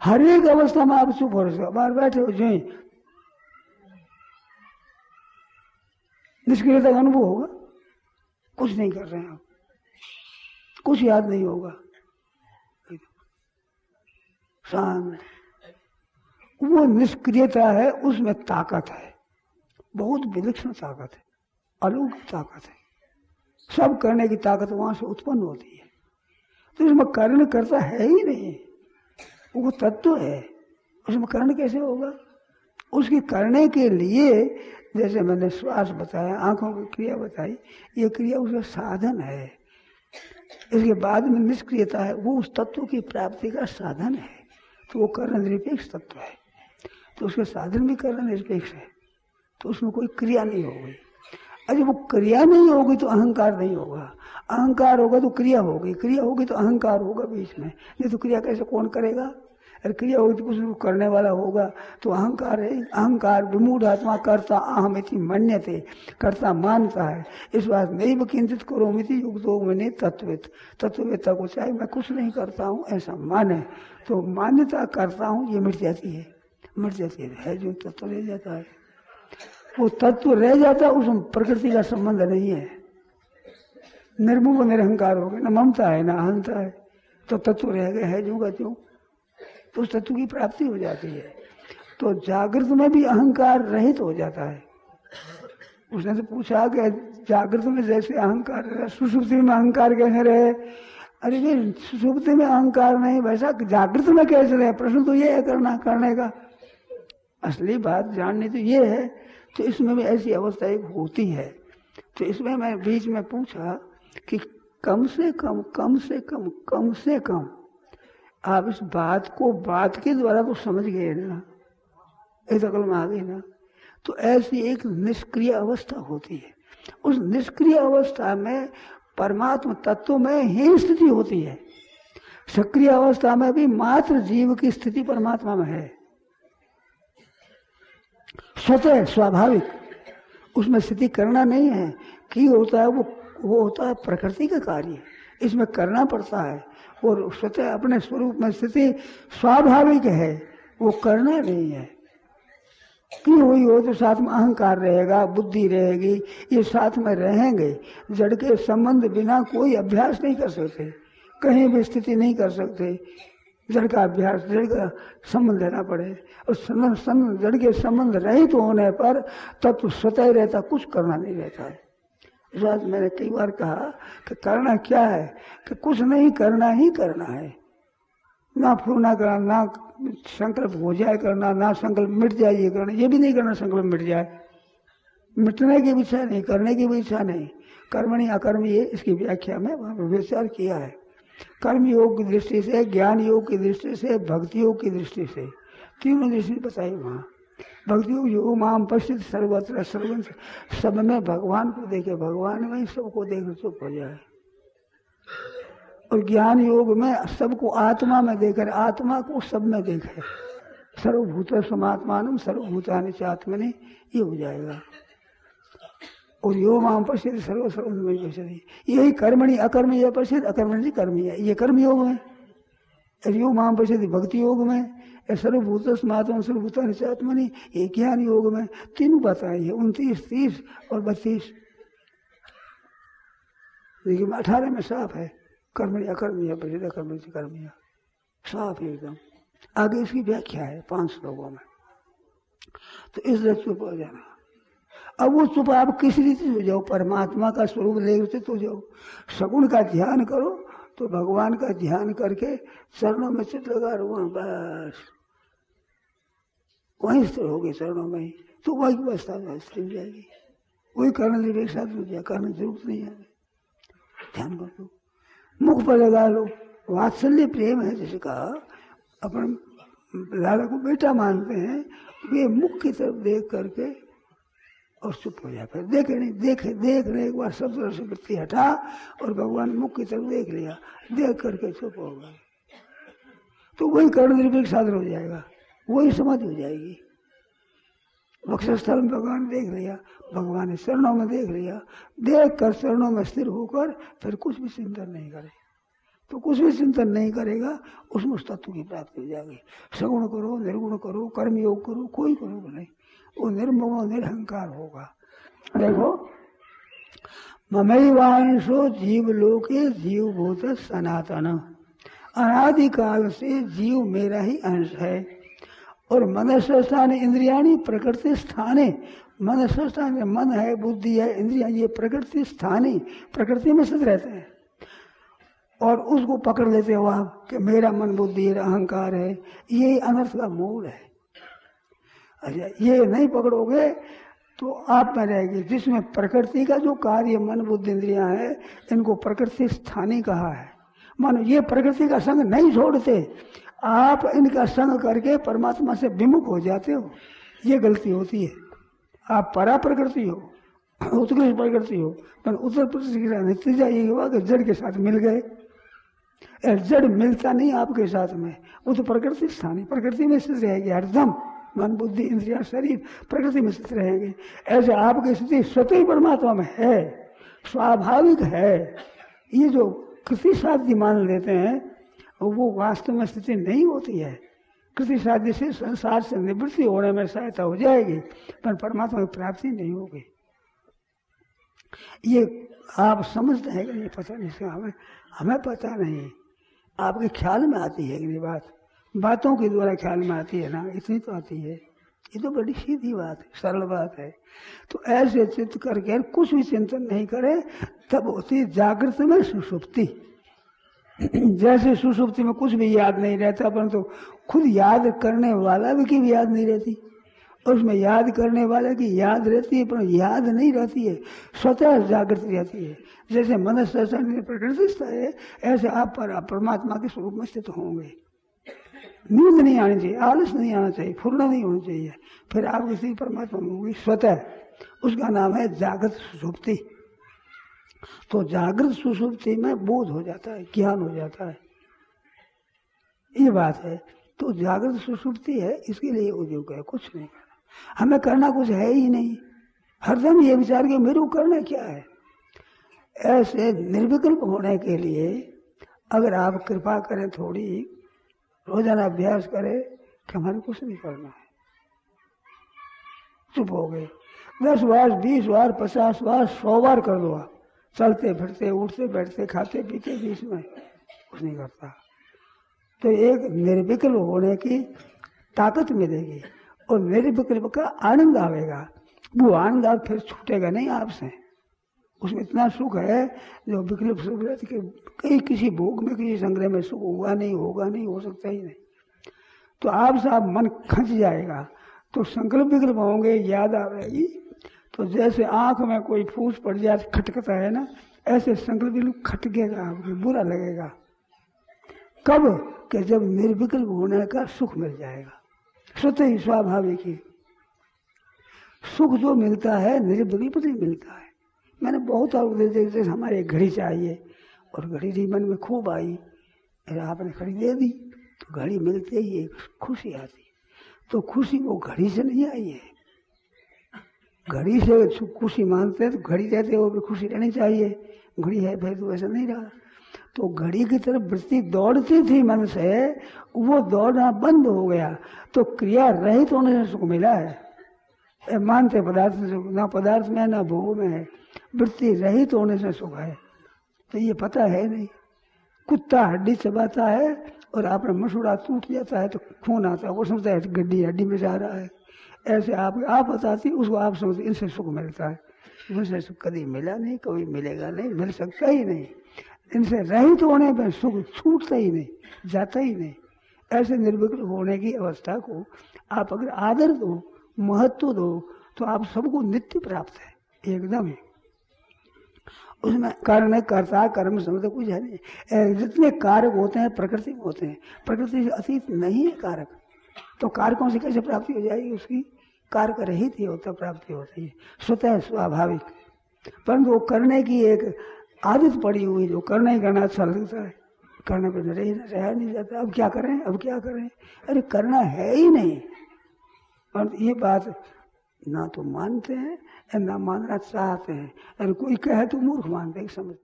हर एक अवस्था में आप चुप हो रहे हो, बाहर बैठे हो जो निष्क्रियता का अनुभव होगा, कुछ नहीं कर रहे हैं आप, कुछ याद नहीं होगा, शांत। वो निष्क्रियता है, उसमें ताकत है, बहुत विलक्षण ताकत है, अलौकिक ताकत है। सब करने की ताकत वहां से उत्पन्न होती है। तो इसमें कर्ण करता है ही नहीं, वो तत्व है, उसमें कर्ण कैसे होगा? उसकी करने के लिए जैसे मैंने श्वास बताया, आंखों की क्रिया बताई, ये क्रिया उसका साधन है। इसके बाद में निष्क्रियता है, वो उस तत्व की प्राप्ति का साधन है। तो वो कर्ण निरपेक्ष तत्व है, तो उसके साधन भी कर्ण निरपेक्ष है, तो उसमें कोई क्रिया नहीं होगी। अरे वो क्रिया नहीं होगी तो अहंकार नहीं होगा, अहंकार होगा तो क्रिया होगी, क्रिया होगी तो अहंकार होगा बीच में, नहीं तो क्रिया कैसे कौन करेगा? अरे क्रिया होगी तो कुछ करने वाला होगा, तो अहंकार है। अहंकार विमूढ़ आत्मा कर्ता अहमिति मन्यते, कर्ता मानता है। इस बात नैव किंचित करोमिति युक्तो मने तत्ववेत्ता, तत्ववेत्ता को चाहे मैं कुछ नहीं करता हूँ ऐसा माने, तो मान्यता करता हूँ ये मिट जाती है, मिट जाती है जो तत्व रह जाता है। वो तत्व रह जाता है, उसमें प्रकृति का संबंध नहीं है, निर्मोह निरहंकार हो गया, न ममता है न अहंता है, तो तत्व रह गया है जो का त्यों, तो उस तत्व की प्राप्ति हो जाती है। तो जागृत में भी अहंकार रहित हो जाता है। उसने तो पूछा कि जागृत में जैसे अहंकार रहे, सुषुप्ति में अहंकार कैसे रहे? अरे भाई सुषुप्ति में अहंकार नहीं, वैसा जागृत में कैसे रहे? प्रश्न तो ये है करने का, असली बात जाननी तो ये है। तो इसमें भी ऐसी अवस्था एक होती है। तो इसमें मैं बीच में पूछा कि कम से कम आप इस बात को बात के द्वारा तो समझ गए ना, इस अकल में आ गई ना। तो ऐसी एक निष्क्रिय अवस्था होती है, उस निष्क्रिय अवस्था में परमात्मा तत्व में ही स्थिति होती है। सक्रिय अवस्था में भी मात्र जीव की स्थिति परमात्मा में है, स्वतः स्वाभाविक, उसमें स्थिति करना नहीं है। कि होता है वो होता है प्रकृति का कार्य, इसमें करना पड़ता है। और स्वतः अपने स्वरूप में स्थिति स्वाभाविक है, वो करना नहीं है। कि हुई हो तो साथ में अहंकार रहेगा, बुद्धि रहेगी, ये साथ में रहेंगे। जड़ के संबंध बिना कोई अभ्यास नहीं कर सकते, कहीं भी स्थिति नहीं कर सकते। जड़ का अभ्यास, जड़ का संबंध लेना पड़े, और जड़ के संबंध रहित होने पर तत्व स्वतः रहता, कुछ करना नहीं रहता है। इस बात मैंने कई बार कहा कि करना क्या है, कि कुछ नहीं करना ही करना है। ना फूलना करना, ना संकल्प हो जाए करना, ना संकल्प मिट जाए ये करना, ये भी नहीं करना संकल्प मिट जाए। मिटने की भी इच्छा नहीं, करने की भी इच्छा नहीं। कर्मणि अकर्म, ये इसकी व्याख्या में वहां पर विचार किया है। कर्म योग की दृष्टि से, ज्ञान योग की दृष्टि से, भक्ति योग की दृष्टि से, तीनों दृष्टि बताई वहाँ। भक्ति योग जो माम पश्चित सर्वत्र सर्वत्र, सब में भगवान को देखे, भगवान में सबको देख चुप हो जाए। और ज्ञान योग में सबको आत्मा में देकर आत्मा को सब में देखे, सर्वभूत समात्मानम सर्वभूतानि च आत्मनि, ये हो जाएगा। और यो माम पश्चित सर्व सर्वमयि पश्यति, यही कर्मणि अकर्म यह पश्चित, अकर्मणि कर्मी है, ये कर्म योग में। यो माम पश्यति भक्ति योग में, सर्वभूत समात्मा सर्वभूतानि च आत्मनि, ये ज्ञान योग में। तीनों बताई है, 29, 30 और 32। देखिए 18 में साफ है, कर्मणि अकर्म यह पश्यति, अकर्मणि कर्मी, साफ है एकदम। आगे इसकी व्याख्या है 5 श्लोकों में। तो इसलिए चुप हो जाना। अब वो चुप आप किस रीति हो जाओ, परमात्मा का स्वरूप देखते तो जाओ, सगुण का ध्यान करो, तो भगवान का ध्यान करके चरणों में चित्त लगा रहो, बस वहीं स्थिर हो गए चरणों में ही, तो वही अवस्था में स्थिर हो जाएगी। वही कर्ण निरपेक्ष हो जाए, करने की जरूरत नहीं है। ध्यान कर दो, मुख पर लगा लो। वात्सल्य प्रेम है, जैसे कहा अपन लाला को बेटा मानते हैं, वे मुख की तरफ देख करके और चुप हो जाए। फिर देखे नहीं, देख रहे एक बार सब तरह से वृत्ति हटा और भगवान मुख की तरफ देख लिया, देख करके चुप हो गए, तो वही कर्ण निरपेक्ष साधन हो जाएगा, वही समझ हो जाएगी। वक्षस्थल में भगवान देख लिया, भगवान ने चरणों में देख लिया, देख कर चरणों में स्थिर होकर फिर कुछ भी चिंतन नहीं करे, तो कुछ भी चिंतन नहीं करेगा, उसमें उस तत्व की प्राप्ति हो जाएगी। सगुण करो, निर्गुण करो, कर्म योग करो, कोई करो नहीं, वो निर्मोह निरहंकार होगा। देखो, ममैवांशो जीवलोके जीवभूत सनातन, अनादिकाल से जीव मेरा ही अंश है। और मनस्य स्थान इंद्रियाणी प्रकृति स्थाने, मनस्य स्थान में मन है, बुद्धि है, इंद्रिया, ये प्रकृति स्थानी, प्रकृति में स्थित रहते हैं। और उसको पकड़ लेते हो आप कि मेरा मन बुद्धि है, अहंकार है, यही अनर्थ का मूल है। अच्छा, ये नहीं पकड़ोगे तो आप में रहेगी, जिसमें प्रकृति का जो कार्य मन बुद्धि इंद्रियां है, इनको प्रकृति स्थानी कहा है। मानो ये प्रकृति का संग नहीं छोड़ते, आप इनका संग करके परमात्मा से विमुख हो जाते हो, ये गलती होती है। आप परा प्रकृति हो, उत्कृष्ट प्रकृति हो, पर उत्तर प्रकृति का नतीजा ये हुआ कि जड़ के साथ मिल गए। जड़ मिलता नहीं आपके साथ में, वो तो प्रकृति स्थानी, प्रकृति में स्थित रहेगी हरदम। मन बुद्धि इंद्रिया शरीर प्रकृति में स्थित रहेंगे। ऐसे आपकी स्थिति स्वतः ही परमात्मा में है, स्वाभाविक है। ये जो कृति साध्य मान लेते हैं वो वास्तव में स्थिति नहीं होती है। कृति साध्य से संसार से निवृत्ति होने में सहायता हो जाएगी, पर परमात्मा की प्राप्ति नहीं होगी। ये आप समझते हैं कि नहीं पता नहीं, हमें पता नहीं, आपके ख्याल में आती है कि नहीं बात, बातों के द्वारा ख्याल में आती है ना, इतनी तो आती है। ये तो बड़ी सीधी बात है, सरल बात है। तो ऐसे चित्त करके कुछ भी चिंतन नहीं करे, तब होती जागृत में सुषुप्ति। जैसे सुषुप्ति में कुछ भी याद नहीं रहता, परंतु खुद याद करने वाला भी की भी याद नहीं रहती, और उसमें याद करने वाले की याद रहती है, पर याद नहीं रहती है, स्वतः जागृत रहती है। जैसे मनस्य प्रकृति है, ऐसे आप परमात्मा के स्वरूप में स्थित होंगे। नींद नहीं आनी चाहिए, आलस नहीं आना चाहिए, फुर्ना नहीं होनी चाहिए, फिर आप किसी परमात्मा में होगी स्वतः। उसका नाम है जागृत सुषुप्ति। तो जागृत सुषुप्ति में बोध हो जाता है, ज्ञान हो जाता है, ये बात है। तो जागृत सुषुप्ति है, इसके लिए उद्योग है, कुछ नहीं करना, हमें करना कुछ है ही नहीं। हरदम ये विचार के मेरे को करना क्या है। ऐसे निर्विकल्प होने के लिए अगर आप कृपा करें, थोड़ी रोजाना अभ्यास करें कि हमारे कुछ नहीं करना है, चुप हो गए, 10 बार 20 बार 50 बार 100 बार कर दो आप, चलते फिरते उठते बैठते खाते पीते बीच में कुछ नहीं करता, तो एक निर्विकल्प होने की ताकत मिलेगी और निर्विकल्प का आनंद आवेगा। वो आनंद आप फिर छूटेगा नहीं आपसे, उसमें इतना सुख है जो विकल्प सुख रहती कि कहीं किसी भोग में किसी संग्रह में सुख होगा नहीं, होगा नहीं, हो सकता ही नहीं। तो आपसे आप मन खंच जाएगा, तो संकल्प विकल्प होंगे, याद आएगी। तो जैसे आंख में कोई फूस पड़ जाए खटकता है ना, ऐसे संकल्प विकल्प खटकेगा, आपको बुरा लगेगा। कब कि जब निर्विकल्प होने का सुख मिल जाएगा, स्वतः ही स्वाभाविक ही सुख जो मिलता है निर्विकल्प नहीं मिलता है। मैंने बहुत जैसे हमारे एक घड़ी चाहिए और घड़ी जीवन में खूब आई, आपने घड़ी दे दी तो घड़ी मिलते ही एक खुशी आती, तो खुशी वो घड़ी से नहीं आई है। घड़ी से खुशी मानते हैं तो घड़ी देते हो, खुशी रहनी चाहिए, घड़ी है फिर तो वैसा नहीं रहा। तो घड़ी की तरफ वृत्ति दौड़ती थी मन से, वो दौड़ना बंद हो गया, तो क्रिया रहित होने से सुख मिला है। मानते पदार्थ से सुख, ना पदार्थ में ना भोग में है, वृत्ति रहित होने से सुख है। तो ये पता है नहीं, कुत्ता हड्डी चबाता है और आपका मसूड़ा टूट जाता है तो खून आता है, वो समझता है गड्डी हड्डी में जा रहा है। ऐसे आप बताती, उसको आप समझते इनसे सुख मिलता है, इनसे सुख कभी मिला नहीं, कभी मिलेगा नहीं, मिल सकता ही नहीं। इनसे रहित होने पर सुख छूटता ही नहीं, जाता ही नहीं। ऐसे निर्विकल्प होने की अवस्था को आप अगर आदर दो, महत्व दो, तो आप सबको नित्य प्राप्त है एकदम ही। उसमें कारण कर्ता कर्म समझ कुछ है नहीं। जितने कारक होते हैं प्रकृति में होते हैं, प्रकृति से अतीत नहीं है कारक, तो कारकों से कैसे प्राप्ति हो जाएगी उसकी? कारक रहित ही होता प्राप्ति होती है, स्वतः स्वाभाविक। परंतु वो करने की एक आदत पड़ी हुई, जो करना ही करना अच्छा लगता है, करने पर रहा नहीं जाता। अब क्या करें, अब क्या करें, अरे करना है ही नहीं। पर ये बात ना तो मानते हैं ना मानना चाहते हैं, अरे कोई कहे तो मूर्ख मानते हैं, समझ